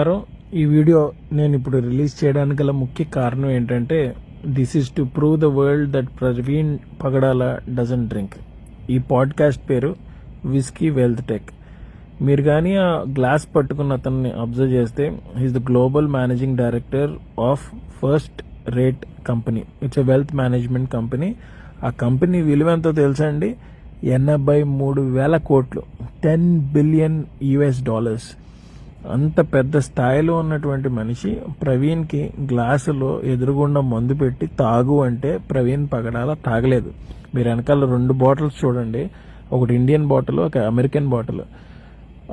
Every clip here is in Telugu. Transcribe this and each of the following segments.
ఈ వీడియో నేను ఇప్పుడు రిలీజ్ చేయడానికి గల ముఖ్య కారణం ఏంటంటే this is to prove the world that Praveen Pagadala doesn't drink. ఈ పాడ్కాస్ట్ పేరు విస్కీ వెల్త్ టెక్. మీరు కానీ ఆ గ్లాస్ పట్టుకున్న అతన్ని అబ్జర్వ్ చేస్తే he's the global managing director of first rate company. It's a wealth management company. ఆ కంపెనీ విలువ ఎంతో తెలుసా అండి? 83,000 కోట్లు, $10 బిలియన్. అంత పెద్ద స్థాయిలో ఉన్నటువంటి మనిషి ప్రవీణ్కి గ్లాసులో ఎదురుగుండా మందు పెట్టి తాగు అంటే ప్రవీణ్ పగడాల తాగలేదు. మీరు వెనకాల 2 బాటిల్స్ చూడండి, ఒకటి ఇండియన్ బాటిల్, ఒక అమెరికన్ బాటిల్.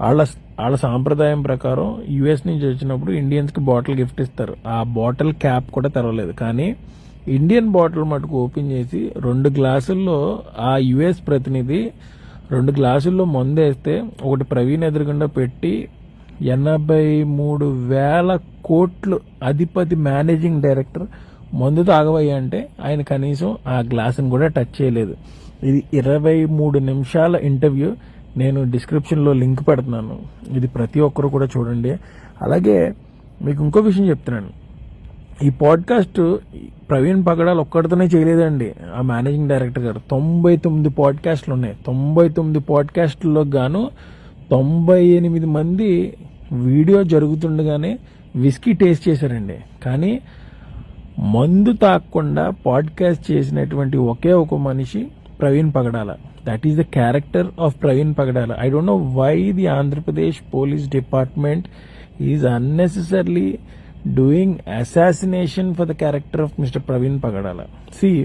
వాళ్ళ సాంప్రదాయం ప్రకారం యుఎస్ నుంచి వచ్చినప్పుడు ఇండియన్స్కి బాటిల్ గిఫ్ట్ ఇస్తారు. ఆ బాటిల్ క్యాప్ కూడా తెరవలేదు. కానీ ఇండియన్ బాటిల్ మటుకు ఓపెన్ చేసి 2 గ్లాసుల్లో ఆ యుఎస్ ప్రతినిధి 2 గ్లాసుల్లో మందు వేస్తే ఒకటి ప్రవీణ్ ఎదురుగుండా పెట్టి 83,000 కోట్లు అధిపతి మేనేజింగ్ డైరెక్టర్ మందు తాగవయ్యా అంటే ఆయన కనీసం ఆ గ్లాసును కూడా టచ్ చేయలేదు. ఇది 23 నిమిషాల ఇంటర్వ్యూ. నేను డిస్క్రిప్షన్లో లింక్ పెడుతున్నాను, ఇది ప్రతి ఒక్కరు కూడా చూడండి. అలాగే మీకు ఇంకో విషయం చెప్తున్నాను, ఈ పాడ్కాస్ట్ ప్రవీణ్ పగడాల్ ఒక్కడితోనే చేయలేదండి. ఆ మేనేజింగ్ డైరెక్టర్ గారు 99 పాడ్కాస్ట్లు ఉన్నాయి. 99 పాడ్కాస్ట్లో గాను 98 మంది వీడియో జరుగుతుండగానే విస్కీ టేస్ట్ చేశారండి. కానీ మందు తాగకుండా పాడ్కాస్ట్ చేసినటువంటి ఒకే ఒక మనిషి ప్రవీణ్ పగడాల. That is the character of Praveen Pagadala. I don't know why the Andhra Pradesh police department is unnecessarily doing assassination for the character of Mr. Praveen Pagadala. See,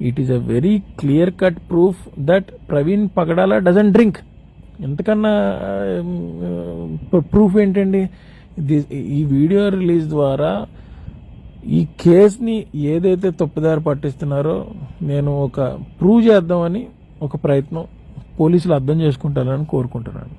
it is a very clear-cut proof that Praveen Pagadala doesn't drink. ఎంతకన్నా ప్రూఫ్ ఏంటండి? ఈ వీడియో రిలీజ్ ద్వారా ఈ కేసుని ఏదైతే తప్పుదారి పట్టిస్తున్నారో నేను ఒక ప్రూవ్ చేద్దామని ఒక ప్రయత్నం పోలీసులు అర్థం చేసుకుంటారని కోరుకుంటున్నాను.